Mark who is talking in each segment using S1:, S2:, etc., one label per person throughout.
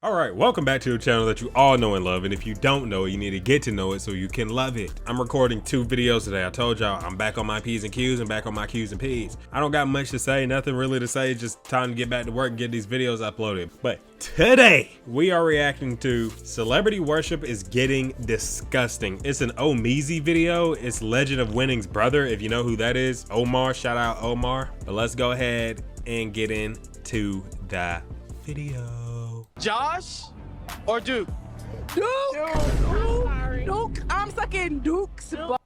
S1: All right, welcome back to a channel that you all know and love, and if you don't know it, you need to get to know it so you can love it. I'm recording 2 videos today. I told y'all I'm back on my P's and Q's and back on my Q's and P's. I don't got much to say, nothing really to say, just time to get back to work and get these videos uploaded. But today, we are reacting to Celebrity Worship is Getting Disgusting. It's an Omeezy video. It's Legend of Winning's brother, if you know who that is. Omar, shout out Omar. But let's go ahead and get into the video.
S2: Josh or Duke?
S3: Duke. I'm sucking Duke's butt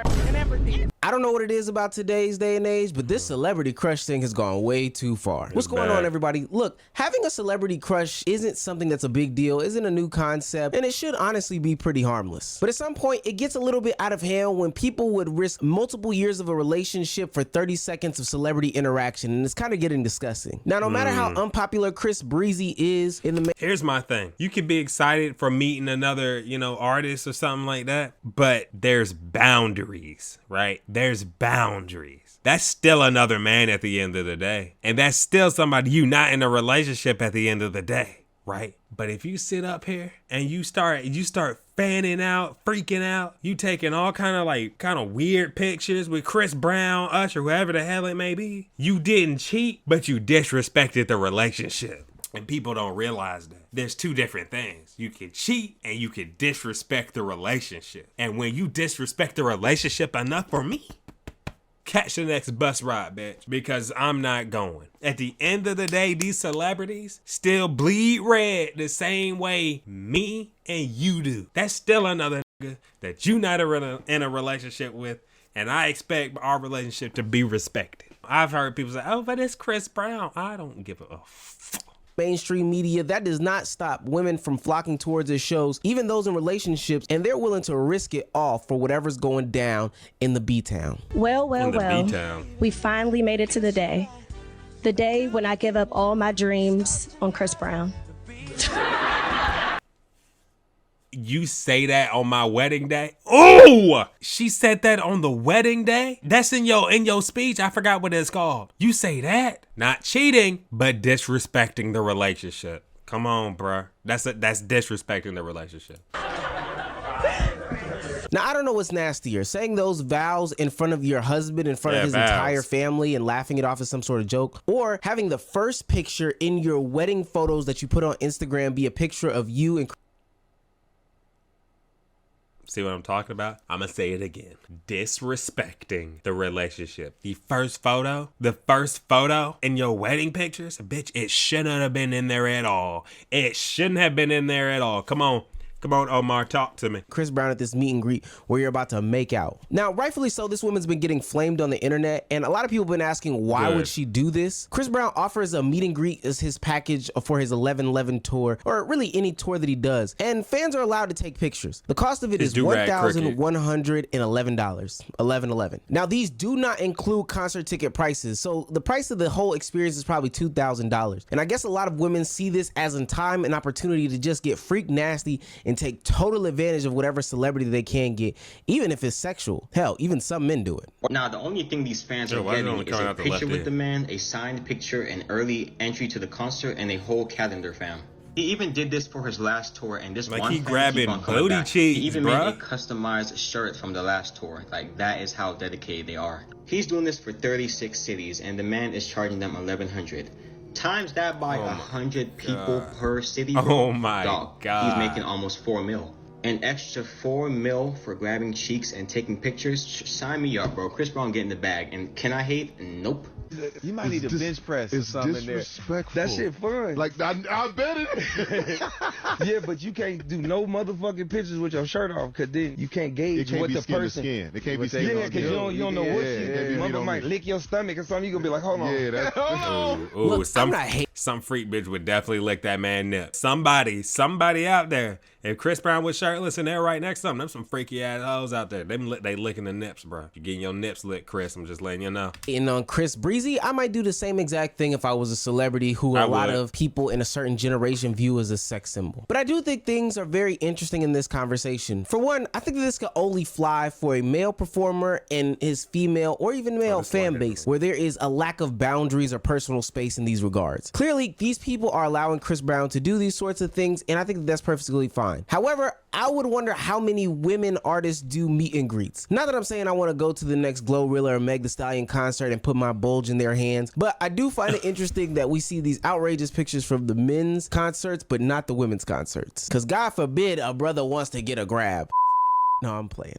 S3: and everything.
S4: I don't know what it is about today's day and age, but this celebrity crush thing has gone way too far. What's going on, everybody? Look, having a celebrity crush isn't something that's a big deal, isn't a new concept, and it should honestly be pretty harmless. But at some point, it gets a little bit out of hand when people would risk multiple years of a relationship for 30 seconds of celebrity interaction, and it's kind of getting disgusting. Now, no matter how unpopular Chris Breezy is in the
S1: Here's my thing. You could be excited for meeting another, artist or something like that, but there's boundaries, right? There's boundaries. That's still another man at the end of the day. And that's still somebody you not in a relationship at the end of the day, right? But if you sit up here and you start fanning out, freaking out, you taking all kind of weird pictures with Chris Brown, Usher, whoever the hell it may be, you didn't cheat, but you disrespected the relationship. And people don't realize that. There's 2 different things. You can cheat and you can disrespect the relationship. And when you disrespect the relationship enough for me, catch the next bus ride, bitch, because I'm not going. At the end of the day, these celebrities still bleed red the same way me and you do. That's still another nigga that you not in a relationship with, and I expect our relationship to be respected. I've heard people say, oh, but it's Chris Brown. I don't give a fuck.
S4: mainstream media, that does not stop women from flocking towards his shows, even those in relationships, and they're willing to risk it all for whatever's going down in the B-Town.
S5: Well, we finally made it to the day when I give up all my dreams on Chris Brown.
S1: You say that on my wedding day? Oh, she said that on the wedding day? That's in your speech. I forgot what it's called. You say that? Not cheating, but disrespecting the relationship. Come on, bruh. That's disrespecting the relationship.
S4: Now, I don't know what's nastier, saying those vows in front of your husband, in front of his entire family and laughing it off as some sort of joke, or having the first picture in your wedding photos that you put on Instagram be a picture of you and...
S1: See what I'm talking about? I'm gonna say it again. Disrespecting the relationship. The first photo in your wedding pictures, bitch, it shouldn't have been in there at all. It shouldn't have been in there at all. Come on, Omar, talk to me.
S4: Chris Brown at this meet and greet where you're about to make out. Now, rightfully so, this woman's been getting flamed on the internet, and a lot of people have been asking, why would she do this? Chris Brown offers a meet and greet as his package for his 11/11 tour, or really any tour that he does, and fans are allowed to take pictures. The cost of it is $1,111. $1111. Now, these do not include concert ticket prices, so the price of the whole experience is probably $2,000. And I guess a lot of women see this as in time an opportunity to just get freak nasty and take total advantage of whatever celebrity they can get, even if it's sexual. Hell, even some men do it.
S6: Now, the only thing these fans are getting is a picture with the man, a signed picture, an early entry to the concert, and a whole calendar, fam. He even did this for his last tour, and this one
S1: he
S6: fan
S1: grabbing
S6: keep on coming back.
S1: cheeks,
S6: he even
S1: bruh.
S6: made a customized shirt from the last tour. Like, that is how dedicated they are. He's doing this for 36 cities, and the man is charging them $1,100. Times that by 100 people per city, bro.
S1: Oh my God.
S6: He's making almost $4 mil. An extra $4 mil for grabbing cheeks and taking pictures. Sign me up, bro. Chris Brown getting the bag. And can I hate? Nope.
S2: You might need a bench press or something in there.
S7: That shit fun.
S2: Like, I bet it.
S7: Yeah, but you can't do no motherfucking pictures with your shirt off, because then you can't gauge what the person.
S2: It can't be skin.
S7: Yeah, because you don't know what she. Mother might lick your stomach or something. You gonna be like, hold on.
S2: Yeah, that's
S1: some freak bitch would definitely lick that man nip. Somebody out there If Chris Brown was shirtless and they're right next to him, them some freaky ass hoes out there. They licking the nips, bro. You getting your nips licked, Chris. I'm just letting you know.
S4: And on Chris Breezy, I might do the same exact thing if I was a celebrity who a lot of people in a certain generation view as a sex symbol. But I do think things are very interesting in this conversation. For one, I think that this could only fly for a male performer and his female or even male fan base where there is a lack of boundaries or personal space in these regards. Clearly, these people are allowing Chris Brown to do these sorts of things, and I think that's perfectly fine. However, I would wonder how many women artists do meet and greets. Not that I'm saying I want to go to the next Glorilla or Meg Thee Stallion concert and put my bulge in their hands, but I do find it interesting that we see these outrageous pictures from the men's concerts, but not the women's concerts. Because God forbid a brother wants to get a grab. No, I'm playing.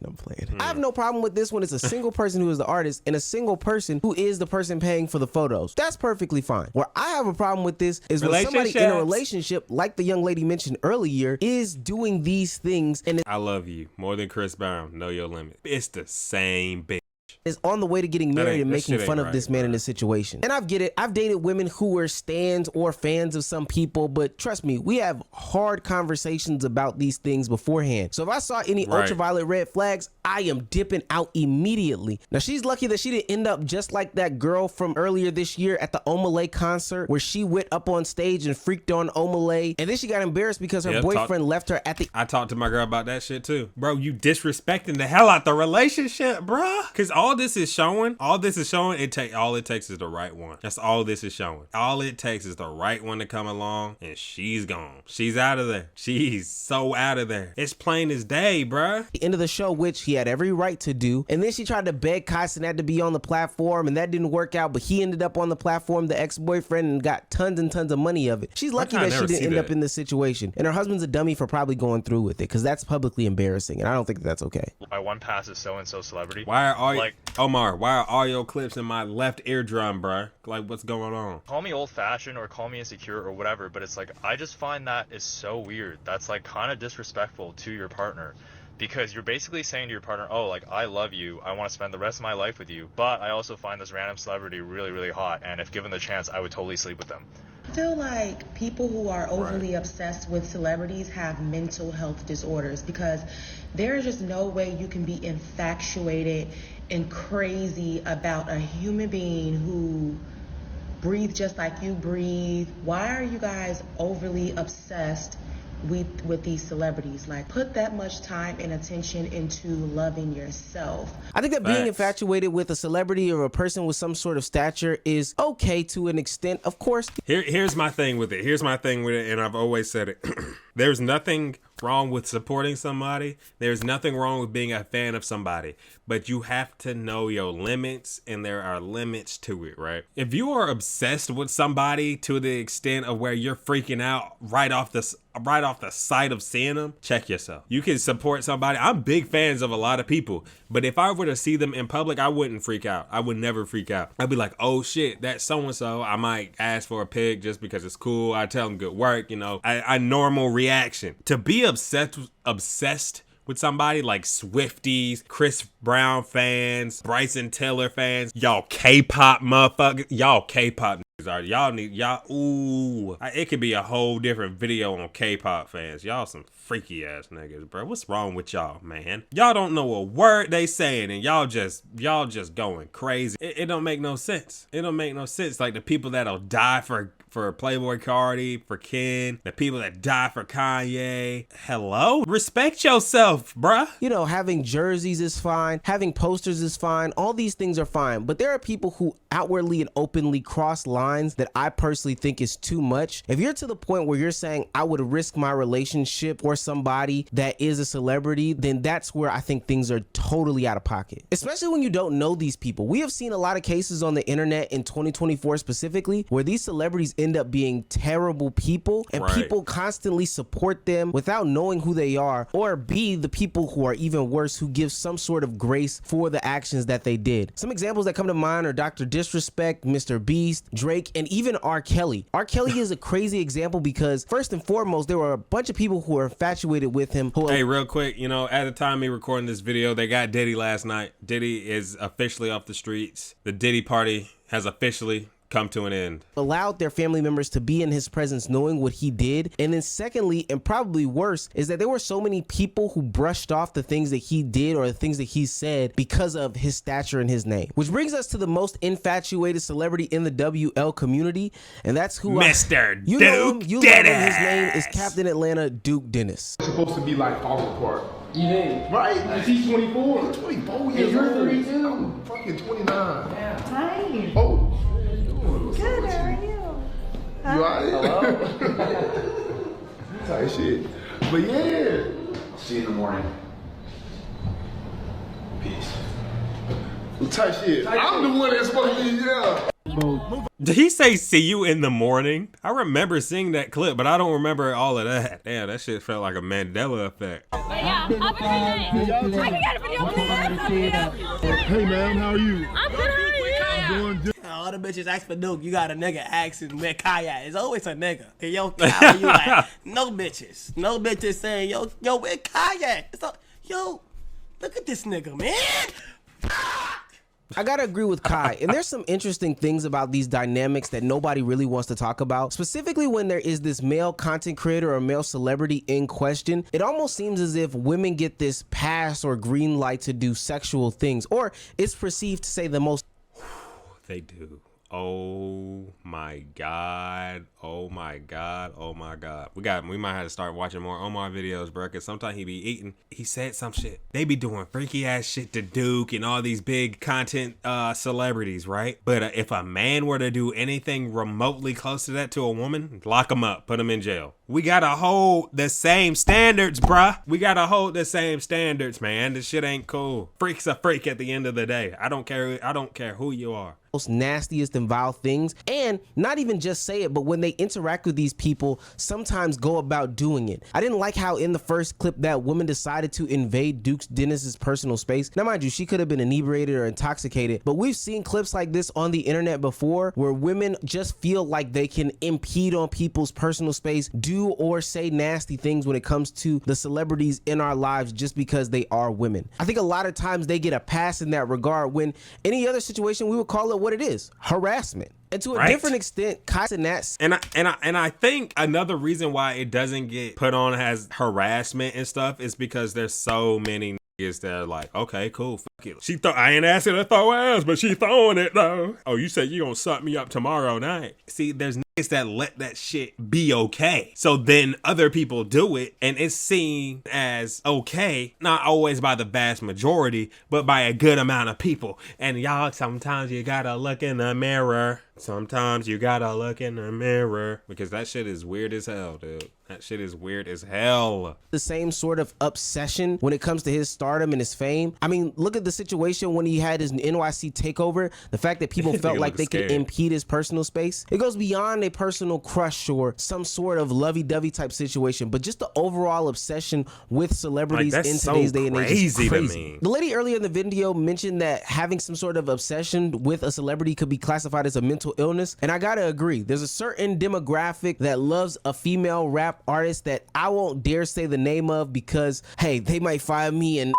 S4: I have no problem with this when it's a single person who is the artist and a single person who is the person paying for the photos. That's perfectly fine. Where I have a problem with this is when somebody in a relationship, like the young lady mentioned earlier, is doing these things and
S1: I love you more than Chris Brown. Know your limit. It's the same bitch.
S4: Is on the way to getting married and making fun of this man in this situation. And I get it. I've dated women who were stans or fans of some people, but trust me, we have hard conversations about these things beforehand. So if I saw any ultraviolet red flags, I am dipping out immediately. Now, she's lucky that she didn't end up just like that girl from earlier this year at the Omalay concert where she went up on stage and freaked on Omalay, and then she got embarrassed because her boyfriend left her at the...
S1: I talked to my girl about that shit too. Bro, you disrespecting the hell out the relationship, bro. Because all this is showing, all it takes is the right one. That's all this is showing. All it takes is the right one to come along and she's gone. She's out of there. She's so out of there. It's plain as day, bruh.
S4: The end of the show, which he had every right to do. And then she tried to beg Castaneda to be on the platform, and that didn't work out, but he ended up on the platform, the ex-boyfriend, and got tons and tons of money of it. She's lucky that she didn't end up in this situation. And her husband's a dummy for probably going through with it, because that's publicly embarrassing, and I don't think that's okay.
S8: My one pass is so-and-so celebrity.
S1: Why are all Omar, why are all your clips in my left eardrum, bruh? Like, what's going on?
S8: Call me old-fashioned or call me insecure or whatever, but it's like, I just find that is so weird. That's like kind of disrespectful to your partner. Because you're basically saying to your partner, oh, like, I love you, I want to spend the rest of my life with you, but I also find this random celebrity really, really hot, and if given the chance, I would totally sleep with them.
S9: I feel like people who are overly obsessed with celebrities have mental health disorders, because there is just no way you can be infatuated and crazy about a human being who breathes just like you breathe. Why are you guys overly obsessed with these celebrities? Like, put that much time and attention into loving yourself.
S4: I think that being infatuated with a celebrity or a person with some sort of stature is okay to an extent, of course.
S1: Here's my thing with it. And I've always said it. There's nothing wrong with supporting somebody. There's nothing wrong with being a fan of somebody, but you have to know your limits, and there are limits to it, right? If you are obsessed with somebody to the extent of where you're freaking out right off the sight of seeing them, check yourself. You can support somebody. I'm big fans of a lot of people, but if I were to see them in public, I wouldn't freak out. I would never freak out. I'd be like, oh shit, that's so-and-so. I might ask for a pic just because it's cool. I tell them good work, you know, a normal reaction. To be obsessed with somebody like Swifties, Chris Brown fans, Bryson Tiller fans, y'all K-pop motherfuckers, y'all K-pop niggas are, it could be a whole different video on K-pop fans. Y'all some freaky ass niggas, bro. What's wrong with y'all, man? Y'all don't know a word they saying, and y'all just going crazy. It don't make no sense. It don't make no sense. Like the people that'll die for Playboy Cardi, for Ken, the people that die for Kanye. Hello? Respect yourself, bruh.
S4: You know, having jerseys is fine. Having posters is fine. All these things are fine. But there are people who outwardly and openly cross lines that I personally think is too much. If you're to the point where you're saying, I would risk my relationship for somebody that is a celebrity, then that's where I think things are totally out of pocket. Especially when you don't know these people. We have seen a lot of cases on the internet in 2024 specifically, where these celebrities end up being terrible people, and people constantly support them without knowing who they are, or B, the people who are even worse, who give some sort of grace for the actions that they did. Some examples that come to mind are Dr. Disrespect, Mr. Beast, Drake, and even R. Kelly. R. Kelly is a crazy example because first and foremost, there were a bunch of people who were infatuated with him.
S1: Hey, real quick, you know, at the time me recording this video, they got Diddy last night. Diddy is officially off the streets. The Diddy party has officially come to an end.
S4: Allowed their family members to be in his presence knowing what he did. And then secondly, and probably worse, is that there were so many people who brushed off the things that he did or the things that he said because of his stature and his name. Which brings us to the most infatuated celebrity in the WL community, and that's who
S1: Mr.
S4: You
S1: Duke
S4: know him, you
S1: Dennis.
S4: love him. His name is Captain Atlanta Duke Dennis.
S10: It's supposed to be like falling apart. You think? Right? He's 24. He's 24 years old. 32. I'm fucking 29.
S11: Hi.
S10: Oh.
S11: Good, how are you?
S10: You alright? Tight shit. But yeah. See you in the morning. Peace. Tight shit. I'm the one that's supposed to be, yeah.
S1: Did he say see you in the morning? I remember seeing that clip, but I don't remember all of that. Damn, that shit felt like a Mandela effect.
S11: Yeah, I can get a video, please.
S10: Hey, ma'am, how are you?
S11: I'm good, how are you?
S10: Doing good.
S12: All the bitches ask for Duke. You got a nigga asking where Kaya. It's always a nigga. And yo, Kaya, you like, no bitches. No bitches saying, yo, where Kaya? It's like, yo, look at this nigga, man.
S4: I gotta agree with Kai, and there's some interesting things about these dynamics that nobody really wants to talk about. Specifically when there is this male content creator or male celebrity in question, it almost seems as if women get this pass or green light to do sexual things, or it's perceived to say the most.
S1: They do. Oh my God. Oh my God. Oh my God. We might have to start watching more Omar videos, bro, because sometimes he be eating. He said some shit. They be doing freaky ass shit to Duke and all these big content celebrities, right? But if a man were to do anything remotely close to that to a woman, lock him up, put him in jail. We gotta hold the same standards, bruh. We gotta hold the same standards, man. This shit ain't cool. Freak's a freak at the end of the day. I don't care who you are.
S4: Most nastiest and vile things, and not even just say it, but when they interact with these people, sometimes go about doing it. I didn't like how in the first clip that woman decided to invade Duke Dennis's personal space. Now mind you, she could have been inebriated or intoxicated, but we've seen clips like this on the internet before where women just feel like they can impede on people's personal space, do or say nasty things when it comes to the celebrities in our lives just because they are women. I think a lot of times they get a pass in that regard when any other situation we would call it what it is, harassment. And to a different extent, Kai and that.
S1: And I think another reason why it doesn't get put on as harassment and stuff is because there's so many niggas that are like, okay, cool, fuck it. I ain't asking her to throw ass, but she throwing it though. Oh, you said you gonna suck me up tomorrow night. See, there's niggas that let that shit be okay. So then other people do it and it's seen as okay, not always by the vast majority, but by a good amount of people. And y'all, sometimes you gotta look in the mirror. Sometimes you gotta look in the mirror because that shit is weird as hell, dude. That shit is weird as hell.
S4: The same sort of obsession when it comes to his stardom and his fame. I mean, look at the situation when he had his NYC takeover. The fact that people felt like they could impede his personal space. It goes beyond a personal crush or some sort of lovey-dovey type situation, but just the overall obsession with celebrities in today's day and age is crazy to me. The lady earlier in the video mentioned that having some sort of obsession with a celebrity could be classified as a mental illness, and I gotta agree. There's a certain demographic that loves a female rap artist that I won't dare say the name of because, hey, they might find me and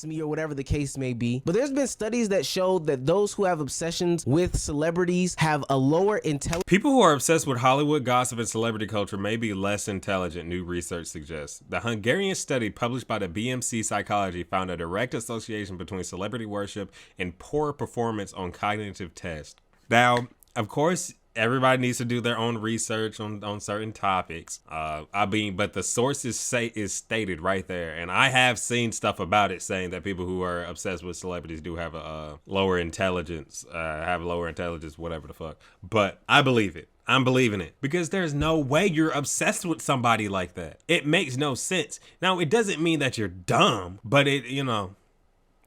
S4: me or whatever the case may be. But there's been studies that show that those who have obsessions with celebrities have a lower intelligence.
S1: People who are obsessed with Hollywood gossip and celebrity culture may be less intelligent, new research suggests. The Hungarian study published by the BMC Psychology found a direct association between celebrity worship and poor performance on cognitive tests. Now, of course, everybody needs to do their own research on certain topics. But the sources is stated right there. And I have seen stuff about it saying that people who are obsessed with celebrities do have a lower intelligence, whatever the fuck. But I believe it. I'm believing it because there's no way you're obsessed with somebody like that. It makes no sense. Now, it doesn't mean that you're dumb, but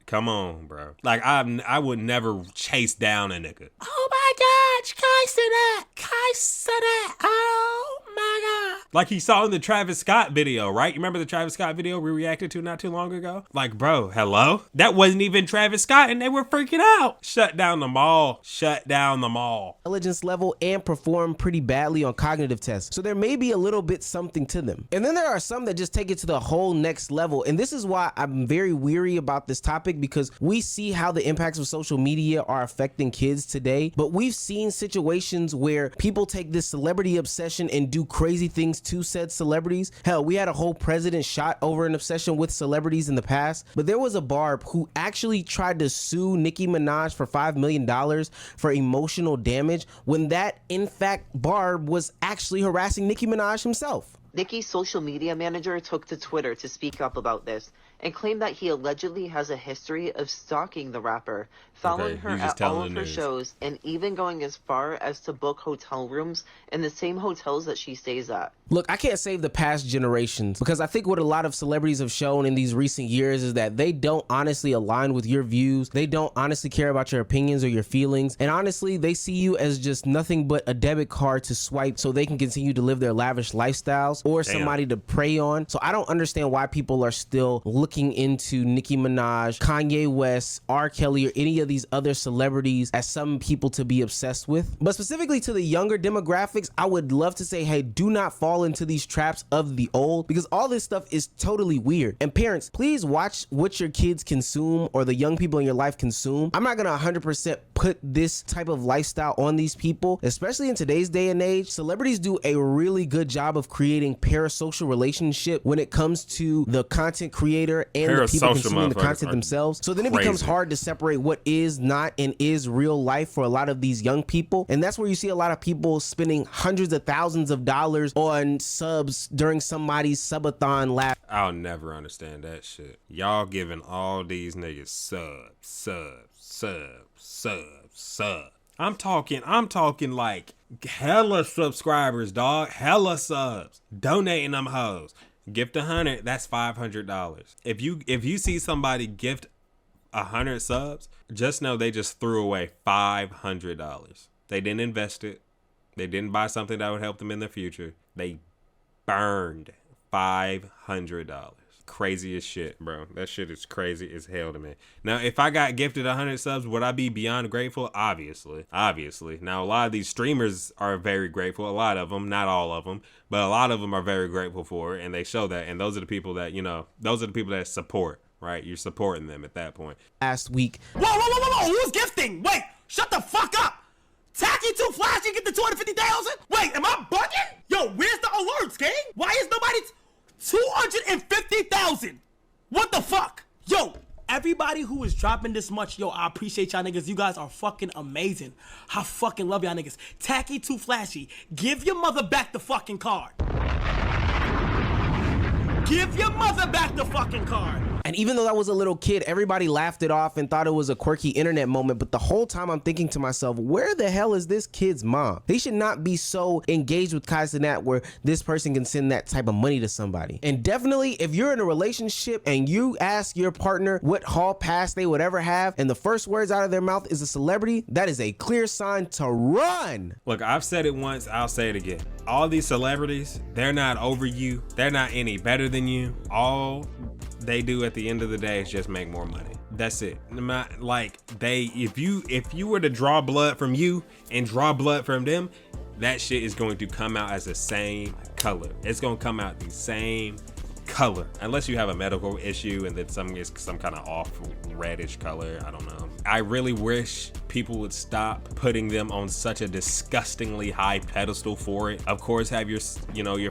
S1: come on, bro. Like, I would never chase down a nigga. Oh my God, Kai said that. Kai said that. Oh my God. Like he saw in the Travis Scott video, right? You remember the Travis Scott video we reacted to not too long ago? Like, bro, hello? That wasn't even Travis Scott and they were freaking out. Shut down the mall. Shut down the mall.
S4: Intelligence level and perform pretty badly on cognitive tests. So there may be a little bit something to them. And then there are some that just take it to the whole next level. And this is why I'm very weary about this topic, because we see how the impacts of social media are affecting kids today. But we've seen situations where people take this celebrity obsession and do crazy things to said celebrities. Hell, we had a whole president shot over an obsession with celebrities in the past. But there was a Barb who actually tried to sue Nicki Minaj for $5 million for emotional damage, when that, in fact, Barb was actually harassing Nicki Minaj himself.
S13: Nicki's social media manager took to Twitter to speak up about this and claimed that he allegedly has a history of stalking the rapper, following her at all of her shows, and even going as far as to book hotel rooms in the same hotels that she stays at.
S4: Look, I can't save the past generations, because I think what a lot of celebrities have shown in these recent years is that they don't honestly align with your views. They don't honestly care about your opinions or your feelings. And honestly, they see you as just nothing but a debit card to swipe so they can continue to live their lavish lifestyles, or somebody to prey on. So I don't understand why people are still looking into Nicki Minaj, Kanye West, R. Kelly, or any of these other celebrities as some people to be obsessed with. But specifically to the younger demographics, I would love to say, hey, do not fall into these traps of the old, because all this stuff is totally weird. And parents, please watch what your kids consume or the young people in your life consume. I'm not gonna 100% put this type of lifestyle on these people, especially in today's day and age. Celebrities do a really good job of creating parasocial relationship when it comes to the content creator and the people consuming the content themselves. So then it becomes hard to separate what is not and is real life for a lot of these young people. And that's where you see a lot of people spending hundreds of thousands of dollars on subs during somebody's subathon lap.
S1: I'll never understand that shit. Y'all giving all these niggas sub. I'm talking like hella subscribers, dog. Hella subs. Donating them hoes. Gift 100, that's $500. If you see somebody gift 100 subs, just know they just threw away $500. They didn't invest it. They didn't buy something that would help them in the future. They burned $500. Crazy as shit, bro. That shit is crazy as hell to me. Now, if I got gifted 100 subs, would I be beyond grateful? Obviously. Now, a lot of these streamers are very grateful. A lot of them, not all of them, but a lot of them are very grateful for it, and they show that. And those are the people that, those are the people that support, right? You're supporting them at that point.
S4: Last week.
S12: Whoa. Who's gifting? Wait, shut the fuck up. Tacky too flashy, get the 250,000? Wait, am I bugging? Yo, where's the alerts, gang? Why is nobody... 250,000. What the fuck? Yo, everybody who is dropping this much, yo, I appreciate y'all niggas. You guys are fucking amazing. I fucking love y'all niggas. Tacky too flashy. Give your mother back the fucking card. Give your mother back the fucking card.
S4: And even though I was a little kid, everybody laughed it off and thought it was a quirky internet moment. But the whole time I'm thinking to myself, where the hell is this kid's mom? They should not be so engaged with Kai Cenat where this person can send that type of money to somebody. And definitely, if you're in a relationship and you ask your partner what hall pass they would ever have, and the first words out of their mouth is a celebrity, that is a clear sign to run.
S1: Look, I've said it once, I'll say it again. All these celebrities, they're not over you. They're not any better than you. All they do at the end of the day is just make more money. That's it. Like, if you were to draw blood from you and draw blood from them, that shit is going to come out as the same color. It's going to come out the same color, unless you have a medical issue and then some kind of off reddish color. I don't know. I really wish people would stop putting them on such a disgustingly high pedestal for it. Of course, have your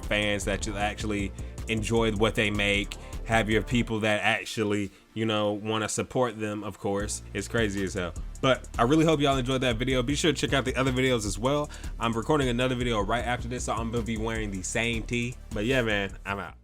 S1: fans that you actually enjoy what they make. Have your people that actually, want to support them, of course. It's crazy as hell. But I really hope y'all enjoyed that video. Be sure to check out the other videos as well. I'm recording another video right after this, so I'm going to be wearing the same tee. But yeah, man, I'm out.